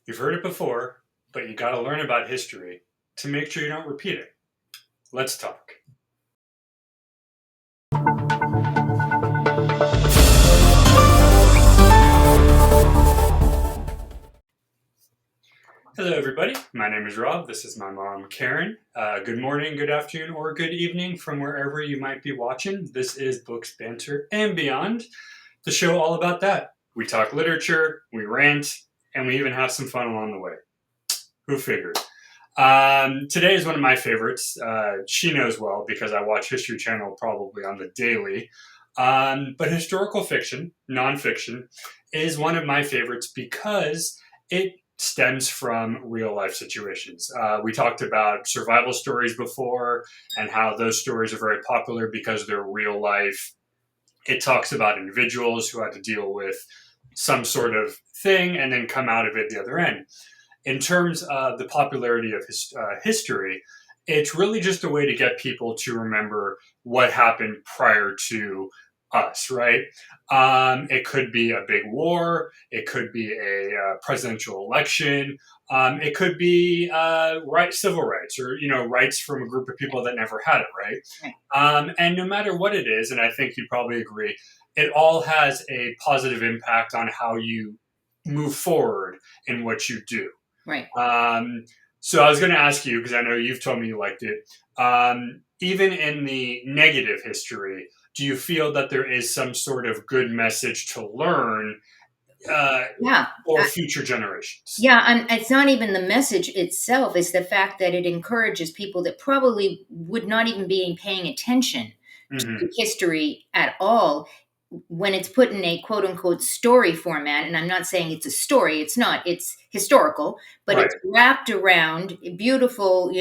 You've heard it before, but you got to learn about history to make sure you don't repeat it. Let's talk. Hello, everybody. My name is Rob. This is my mom, Karen. Good morning, good afternoon, or good evening from wherever you might be watching. This is Books, Banter, and Beyond, the show all about that. We talk literature, we rant, and we even have some fun along the way. Who figured? Today is one of my favorites. She knows well because I watch History Channel probably on the daily. But historical fiction, nonfiction, is one of my favorites because it stems from real life situations. We talked about survival stories before and how those stories are very popular because they're real life. It talks about individuals who had to deal with some sort of thing and then come out of it the other end. In terms of the popularity of history, it's really just a way to get people to remember what happened prior to us, right? It could be a big war. It could be a presidential election. It could be civil rights or, rights from a group of people that never had it, right? And no matter what it is, and I think you'd probably agree, it all has a positive impact on how you move forward in what you do. Right. So I was going to ask you, because I know you've told me you liked it, even in the negative history, do you feel that there is some sort of good message to learn for future generations? Yeah, and it's not even the message itself. It's the fact that it encourages people that probably would not even be paying attention to history at all when it's put in a quote unquote story format. And I'm not saying it's a story, it's not, it's historical, but It's wrapped around beautiful,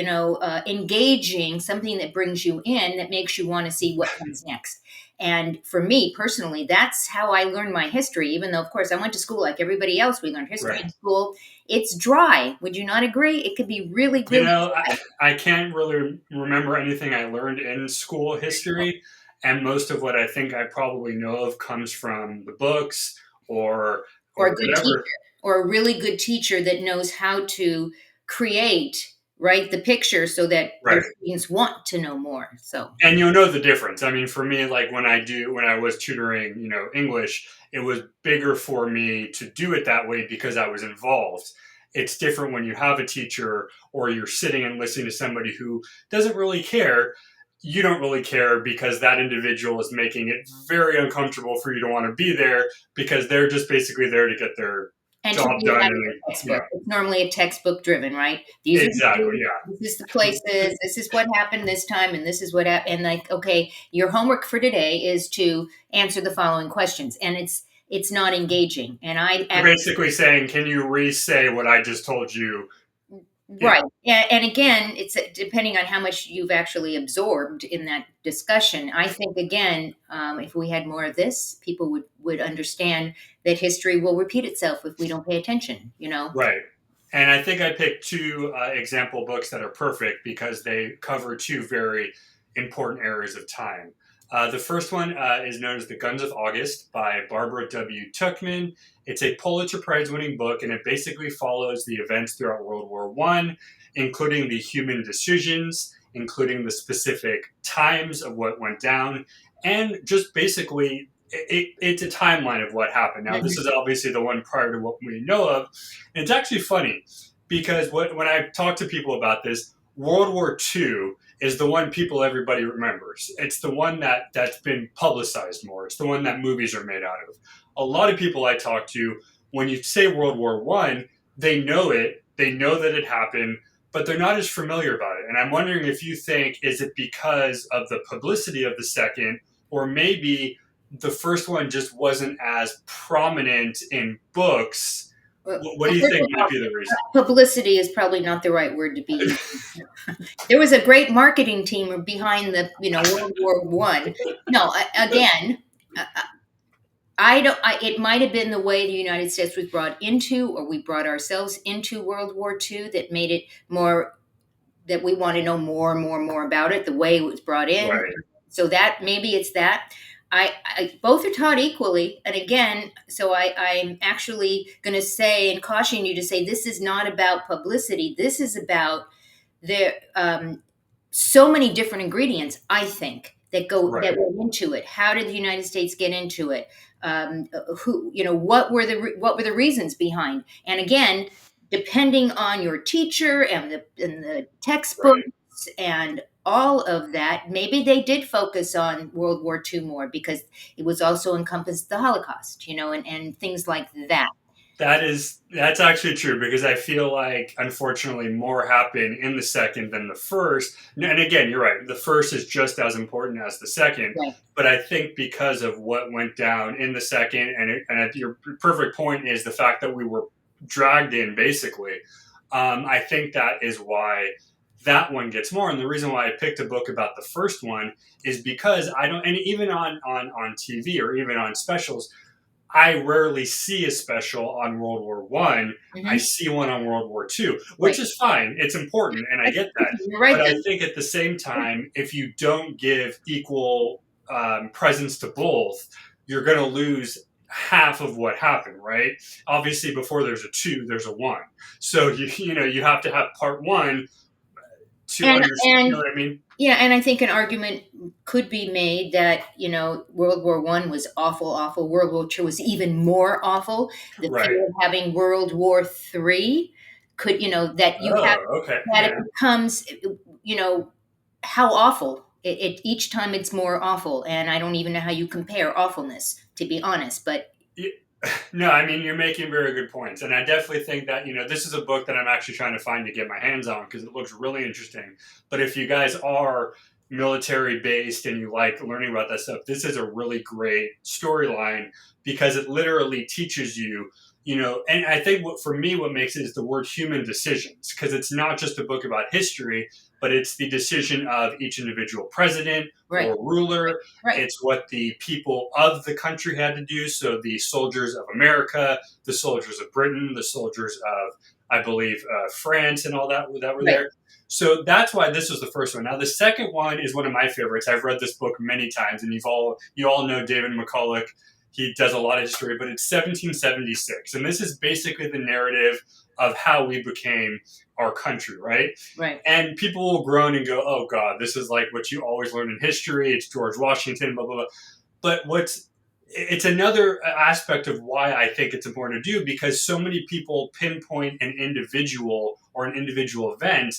engaging, something that brings you in, that makes you want to see what comes next. And for me personally, that's how I learned my history, even though, of course, I went to school like everybody else. We learned history in school. It's dry. Would you not agree? It could be really dry. I can't really remember anything I learned in school history. And most of what I think I probably know of comes from the books or a good teacher, or a really good teacher that knows how to create the picture so that their students want to know more. So, and you'll know the difference. I mean, for me, like when I was tutoring, English, it was bigger for me to do it that way because I was involved. It's different when you have a teacher or you're sitting and listening to somebody who doesn't really care. You don't really care because that individual is making it very uncomfortable for you to want to be there because they're just basically there to get their job done. It's normally a textbook driven, right? Exactly. This is the places. This is what happened this time, and this is what happened. And okay, your homework for today is to answer the following questions, and it's not engaging. And you're basically saying, can you re-say what I just told you? Right. Yeah. And again, it's depending on how much you've actually absorbed in that discussion. I think, again, if we had more of this, people would understand that history will repeat itself if we don't pay attention, Right. And I think I picked two example books that are perfect because they cover two very important eras of time. The first one is known as The Guns of August by Barbara W. Tuchman. It's a Pulitzer Prize-winning book, and it basically follows the events throughout World War I, including the human decisions, including the specific times of what went down, and just basically it's a timeline of what happened. Now, this is obviously the one prior to what we know of. And it's actually funny because when I talk to people about this, World War II is the one everybody remembers. It's the one that's been publicized more. It's the one that movies are made out of. A lot of people I talk to, when you say World War I, they know it. They know that it happened, but they're not as familiar about it. And I'm wondering if you think, is it because of the publicity of the second, or maybe the first one just wasn't as prominent in books? What do you think might be the reason? Publicity is probably not the right word to be using. There was a great marketing team behind the, World War I. No, again, I don't. It might have been the way the United States was brought into, or we brought ourselves into World War II, that made it more that we want to know more and more and more about it. The way it was brought in, so that maybe it's that. both are taught equally. And again, so I'm actually going to say and caution you to say this is not about publicity. This is about there so many different ingredients, I think, that Right. went into it. How did the United States get into it? Who, what were the reasons behind? And again, depending on your teacher and the textbooks Right. and all of that, maybe they did focus on World War II more because it was also encompassed the Holocaust, and things like that. That's actually true because I feel like unfortunately more happened in the second than the first. And again, you're right. The first is just as important as the second, Right. but I think because of what went down in the second, and your perfect point is the fact that we were dragged in basically. I think that is why that one gets more. And the reason why I picked a book about the first one is because I don't, and even on TV or even on specials, I rarely see a special on World War One. I Hmm. see one on World War Two, which Right. is fine. It's important, and I get that. You're right. But I think at the same time, if you don't give equal presence to both, you're going to lose half of what happened, right? Obviously, before there's a two, there's a one. So you have to have part one to And understand. You know and what I mean? yeah, and I think an argument could be made that World War One was awful, awful. World War Two was even more awful. The Right. fear of having World War Three could that you have Oh, okay. that it Yeah. becomes you know how awful each time it's more awful, and I don't even know how you compare awfulness, to be honest. But No, I mean you're making very good points, and I definitely think that this is a book that I'm actually trying to find to get my hands on because it looks really interesting. But if you guys are military based and you like learning about that stuff, this is a really great storyline because it literally teaches you. And I think for me, what makes it is the word human decisions because it's not just a book about history, but it's the decision of each individual president right, or ruler. right, It's what the people of the country had to do. So the soldiers of America, the soldiers of Britain, the soldiers of, I believe, France, and all that were right, there. So that's why this was the first one. Now the second one is one of my favorites. I've read this book many times, and you all know David McCulloch. He does a lot of history, but it's 1776, and this is basically the narrative of how we became our country, right? right. And people will groan and go, "Oh God, this is like what you always learn in history. It's George Washington, blah blah blah." But it's another aspect of why I think it's important to do because so many people pinpoint an individual or an individual event,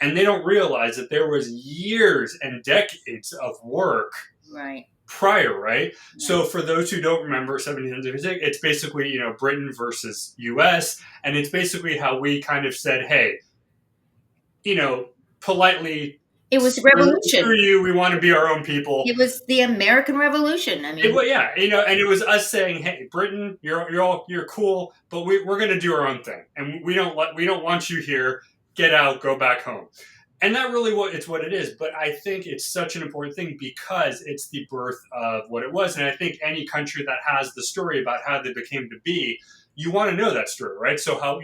and they don't realize that there was years and decades of work Right, prior, right? right. So for those who don't remember 1776, it's basically Britain versus U.S. and it's basically how we kind of said, "Hey, you know, politely, It was a screw revolution. you. We want to be our own people." It was the American Revolution. I mean, Well, yeah, and it was us saying, "Hey, Britain, you're cool, but we're going to do our own thing, and we don't want you here. Get out, go back home." And that really it's what it is. But I think it's such an important thing because it's the birth of what it was. And I think any country that has the story about how they became to be, you want to know that story, right? So how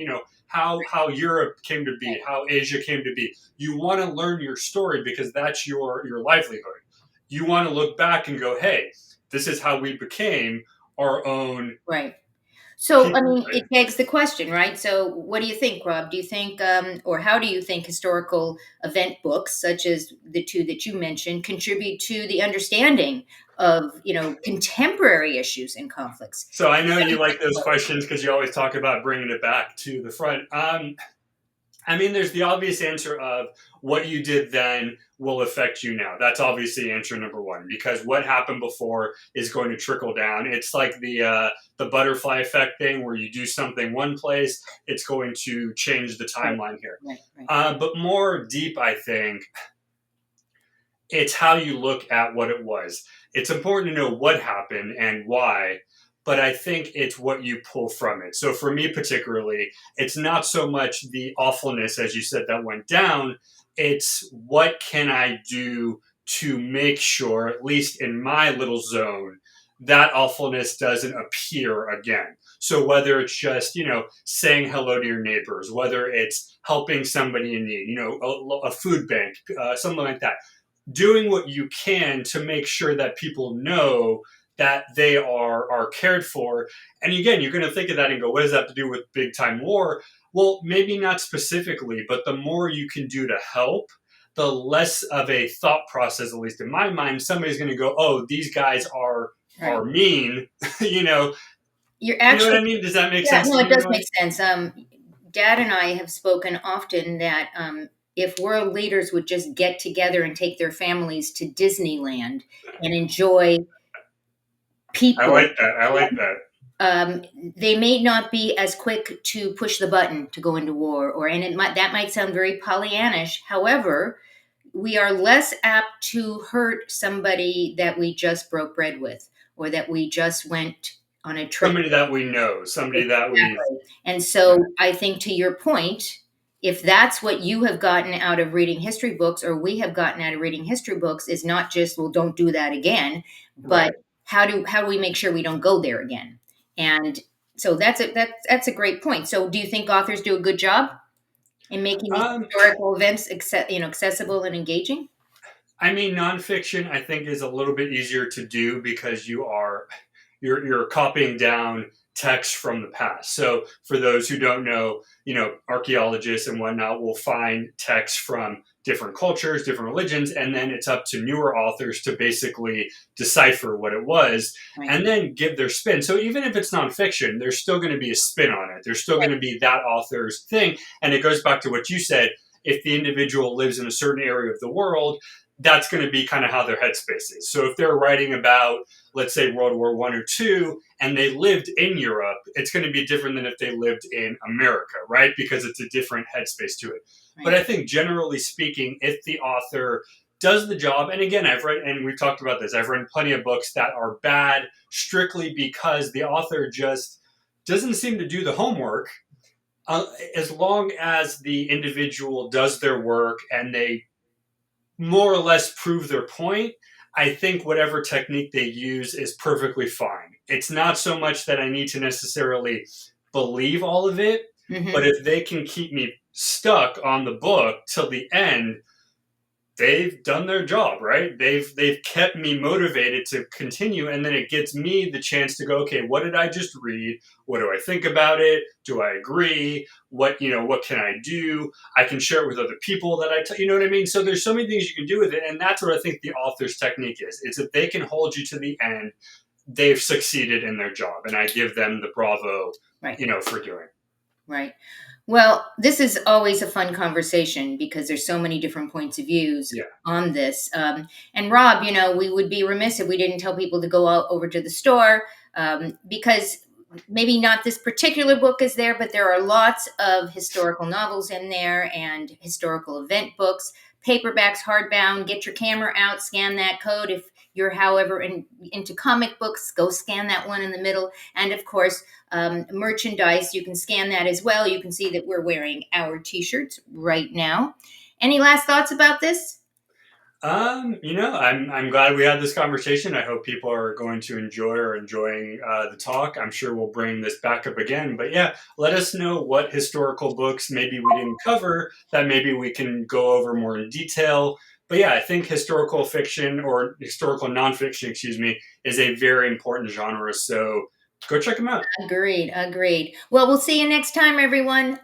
Europe came to be, how Asia came to be. You want to learn your story because that's your livelihood. You want to look back and go, "Hey, this is how we became our own right. So, I people." mean, Right? it begs the question, right? So, what do you think, Rob? Do you think, or how do you think historical event books, such as the two that you mentioned, contribute to the understanding of, contemporary issues and conflicts? So I know you like those questions because you always talk about bringing it back to the front. I mean, there's the obvious answer of what you did then will affect you now. That's obviously answer number one because what happened before is going to trickle down. It's like the butterfly effect thing where you do something one place, it's going to change the Right, timeline here. right, right, But more deep, I think it's how you look at what it was. It's important to know what happened and why, but I think it's what you pull from it. So for me particularly, it's not so much the awfulness, as you said, that went down. It's what can I do to make sure, at least in my little zone, that awfulness doesn't appear again. So whether it's just, saying hello to your neighbors, whether it's helping somebody in need, a food bank, something like that, doing what you can to make sure that people know that they are cared for. And again, you're going to think of that and go, what does that have to do with big time war? Well, maybe not specifically, but the more you can do to help, the less of a thought process, at least in my mind, somebody's going to go, oh, these guys are Right. mean. you know, You're you know what actually, I mean? Does that make yeah, sense no, to it you does anyway? make sense. Dad and I have spoken often that if world leaders would just get together and take their families to Disneyland and enjoy I people, like that. I like that. um, they may not be as quick to push the button to go into war, or and that might sound very Pollyannish. However, we are less apt to hurt somebody that we just broke bread with, or that we just went on a trip. Somebody that we know, somebody that we've, Exactly. And yeah, so I think, to your point, if that's what you have gotten out of reading history books, or we have gotten out of reading history books, is not just, well, don't do that again, but right. how do we make sure we don't go there again? And so that's a great point. So do you think authors do a good job in making these Um, historical events accessible and engaging? I mean, nonfiction I think is a little bit easier to do because you're copying down text from the past. So for those who don't know, archaeologists and whatnot will find text from different cultures, different religions, and then it's up to newer authors to basically decipher what it was Right. and then give their spin. So even if it's nonfiction, there's still going to be a spin on it. There's still going to be that author's thing. And it goes back to what you said. If the individual lives in a certain area of the world, that's going to be kind of how their headspace is. So if they're writing about, let's say, World War I or II, and they lived in Europe, it's going to be different than if they lived in America, right? Because it's a different headspace to it. But Right. I think generally speaking, if the author does the job, and again, I've read, and we've talked about this, I've read plenty of books that are bad strictly because the author just doesn't seem to do the homework. As long as the individual does their work and they more or less prove their point, I think whatever technique they use is perfectly fine. It's not so much that I need to necessarily believe all of it, but Hmm. if they can keep me stuck on the book till the end, they've done their job, right? They've kept me motivated to continue, and then it gives me the chance to go, okay, what did I just read? What do I think about it? Do I agree? What can I do? I can share it with other people that you know what I mean? So there's so many things you can do with it, and that's what I think the author's technique is. It's if they can hold you to the end, they've succeeded in their job, and I give them the bravo, Right. for doing. Right. Well, this is always a fun conversation because there's so many different points of views Yeah. on this. And Rob, we would be remiss if we didn't tell people to go out over to the store, because maybe not this particular book is there, but there are lots of historical novels in there and historical event books, paperbacks, hardbound. Get your camera out, scan that code. If you're, however, into comic books, go scan that one in the middle. And of course, merchandise. You can scan that as well. You can see that we're wearing our t-shirts right now. Any last thoughts about this? I'm glad we had this conversation. I hope people are going to enjoy or enjoying the talk. I'm sure we'll bring this back up again. But yeah, let us know what historical books maybe we didn't cover that maybe we can go over more in detail. But yeah, I think historical fiction or historical nonfiction, excuse me, is a very important genre. So go check them out. Agreed. Agreed. Well, we'll see you next time, everyone.